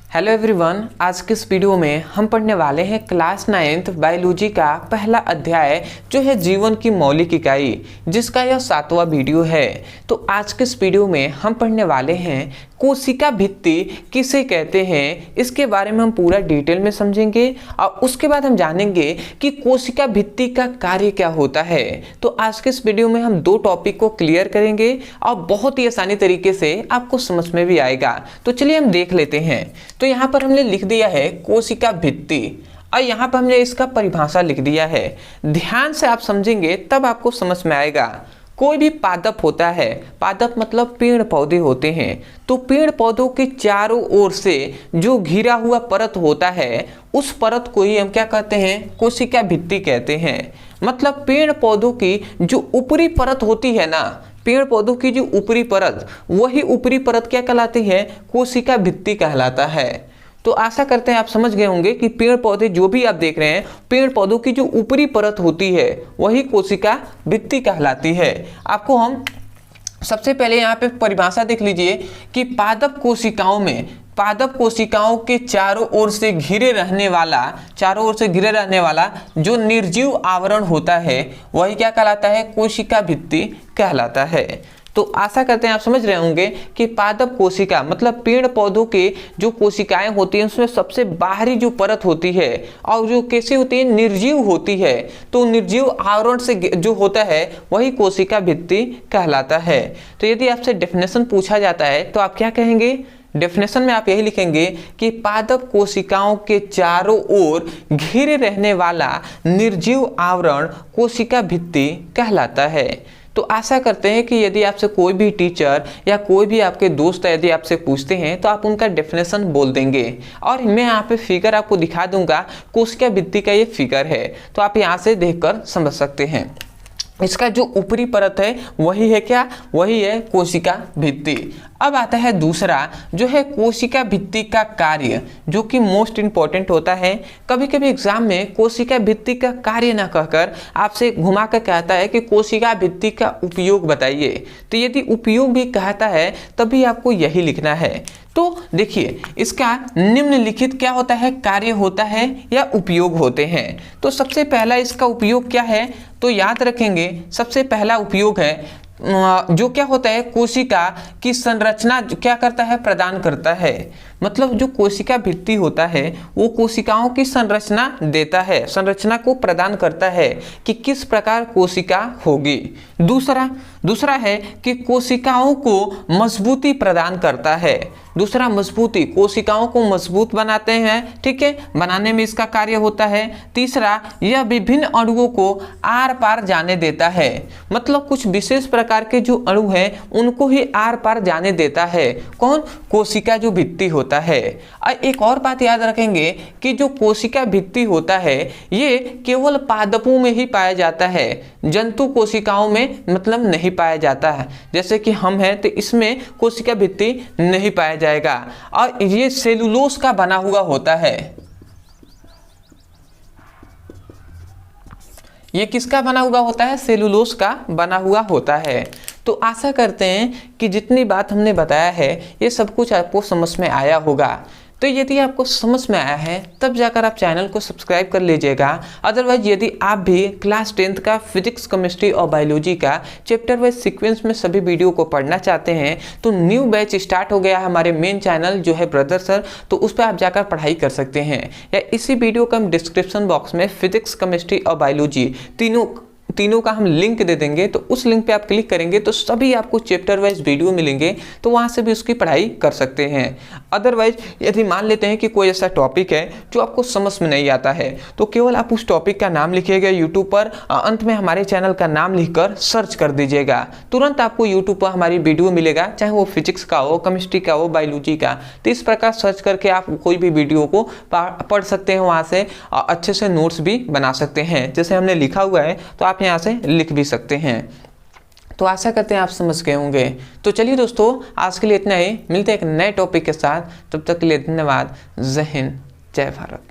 Hello everyone, आज के इस वीडियो में हम पढ़ने वाले हैं क्लास 9th बायोलॉजी का पहला अध्याय जो है जीवन की मौलिक इकाई, जिसका यह 7वां वीडियो है। तो आज के इस वीडियो में हम पढ़ने वाले हैं कोशिका भित्ति किसे कहते हैं, इसके बारे में हम पूरा डिटेल में समझेंगे और उसके बाद हम जानेंगे कि कोशिका भित्ति का कार्य क्या होता है। तो आज के इस वीडियो में हम दो टॉपिक को क्लियर करेंगे और बहुत ही आसानी तरीके से आपको समझ में भी आएगा। तो चलिए हम देख लेते हैं। तो यहाँ पर हमने लिख दिया है कोशिका भित्ति और यहाँ पर हमने इसका परिभाषा लिख दिया है। ध्यान से आप समझेंगे तब आपको समझ में आएगा। कोई भी पादप होता है, पादप मतलब पेड़ पौधे होते हैं, तो पेड़ पौधों के चारों ओर से जो घिरा हुआ परत होता है उस परत को ही हम क्या कहते हैं, कोशिका भित्ति कहते हैं। मतलब पेड़ पौधों की जो ऊपरी परत होती है ना, पेड़ पौधों की जो ऊपरी परत, वही ऊपरी परत क्या कहलाती है, कोशिका भित्ति कहलाता है। तो आशा करते हैं आप समझ गए होंगे कि पेड़ पौधे जो भी आप देख रहे हैं, पेड़ पौधों की जो ऊपरी परत होती है वही कोशिका भित्ति कहलाती है। आपको हम सबसे पहले यहाँ पे परिभाषा देख लीजिए कि पादप कोशिकाओं के चारों ओर से घिरे रहने वाला जो निर्जीव आवरण होता है वही क्या कहलाता है, कोशिका भित्ति कहलाता है। तो आशा करते हैं आप समझ रहे होंगे कि पादप कोशिका मतलब पेड़ पौधों के जो कोशिकाएं होती हैं उसमें सबसे बाहरी जो परत होती है और जो कैसी होती है, निर्जीव होती है। तो निर्जीव आवरण से जो होता है वही कोशिका भित्ति कहलाता है। तो यदि आपसे डेफिनेशन पूछा जाता है तो आप क्या कहेंगे, डेफिनेशन में आप यही लिखेंगे कि पादप कोशिकाओं के चारों ओर घिरे रहने वाला निर्जीव आवरण कोशिका भित्ति कहलाता है। तो आशा करते हैं कि यदि आपसे कोई भी टीचर या कोई भी आपके दोस्त यदि आपसे पूछते हैं तो आप उनका डेफिनेशन बोल देंगे। और मैं यहाँ पे फिगर आपको दिखा दूंगा, कोशिका भित्ति का ये फिगर है, तो आप यहाँ से देखकर समझ सकते हैं। इसका जो ऊपरी परत है वही है क्या, वही है कोशिका भित्ति। अब आता है दूसरा जो है कोशिका भित्ति का कार्य, जो कि मोस्ट इंपॉर्टेंट होता है। कभी कभी एग्जाम में कोशिका भित्ति का कार्य ना कहकर आपसे घुमा कर कहता है कि कोशिका भित्ति का उपयोग बताइए। तो यदि उपयोग भी कहता है तभी आपको यही लिखना है। तो देखिए इसका निम्नलिखित क्या होता है, कार्य होता है या उपयोग होते हैं। तो सबसे पहला इसका उपयोग क्या है, तो याद रखेंगे सबसे पहला उपयोग है जो क्या होता है, कोशिका की संरचना क्या करता है, प्रदान करता है। मतलब जो कोशिका भित्ति होता है वो कोशिकाओं की संरचना देता है, संरचना को प्रदान करता है कि किस प्रकार कोशिका होगी। दूसरा है कि कोशिकाओं को मजबूती प्रदान करता है। दूसरा मजबूती, कोशिकाओं को मजबूत बनाते हैं, ठीक है, बनाने में इसका कार्य होता है। तीसरा, यह विभिन्न अणुओं को आर पार जाने देता है। मतलब कुछ विशेष प्रकार के जो अणु हैं उनको ही आर पार जाने देता है। कौन, कोशिका जो भित्ति होता है। और एक और बात याद रखेंगे कि जो कोशिका भित्ति होता है ये केवल पादपों में ही पाया जाता है, जंतु कोशिकाओं में मतलब नहीं पाया जाता है। जैसे कि हम हैं तो इसमें कोशिका भित्ति नहीं पाया जाएगा। और ये सेलुलोज का बना हुआ होता है। ये किसका बना हुआ होता है, सेलुलोज का बना हुआ होता है। तो आशा करते हैं कि जितनी बात हमने बताया है ये सब कुछ आपको समझ में आया होगा। तो यदि आपको समझ में आया है तब जाकर आप चैनल को सब्सक्राइब कर लीजिएगा। अदरवाइज यदि आप भी क्लास 10th का फिजिक्स, केमिस्ट्री और बायोलॉजी का चैप्टर वाइज सीक्वेंस में सभी वीडियो को पढ़ना चाहते हैं तो न्यू बैच स्टार्ट हो गया है हमारे मेन चैनल जो है ब्रदर सर, तो उस पर आप जाकर पढ़ाई कर सकते हैं। या इसी वीडियो का हम डिस्क्रिप्शन बॉक्स में फिजिक्स, केमिस्ट्री और बायोलॉजी तीनों का हम लिंक दे देंगे। तो उस लिंक पे आप क्लिक करेंगे तो सभी आपको चैप्टर वाइज वीडियो मिलेंगे, तो वहां से भी उसकी पढ़ाई कर सकते हैं। अदरवाइज यदि मान लेते हैं कि कोई ऐसा टॉपिक है जो आपको समझ में नहीं आता है तो केवल आप उस टॉपिक का नाम लिखिएगा यूट्यूब पर, अंत में हमारे चैनल का नाम लिखकर सर्च कर दीजिएगा, तुरंत आपको यूट्यूब पर हमारी वीडियो मिलेगा, चाहे वो फिजिक्स का हो, केमिस्ट्री का हो, बायोलॉजी का। तो इस प्रकार सर्च करके आप कोई भी वीडियो को पढ़ सकते हैं, वहाँ से अच्छे से नोट्स भी बना सकते हैं। जैसे हमने लिखा हुआ है तो आप यहाँ से लिख भी सकते हैं। तो आशा करते हैं आप समझ गए होंगे। तो चलिए दोस्तों, आज के लिए इतना ही, मिलते हैं एक नए टॉपिक के साथ। तब तक के लिए धन्यवाद। जय हिंद, जय भारत।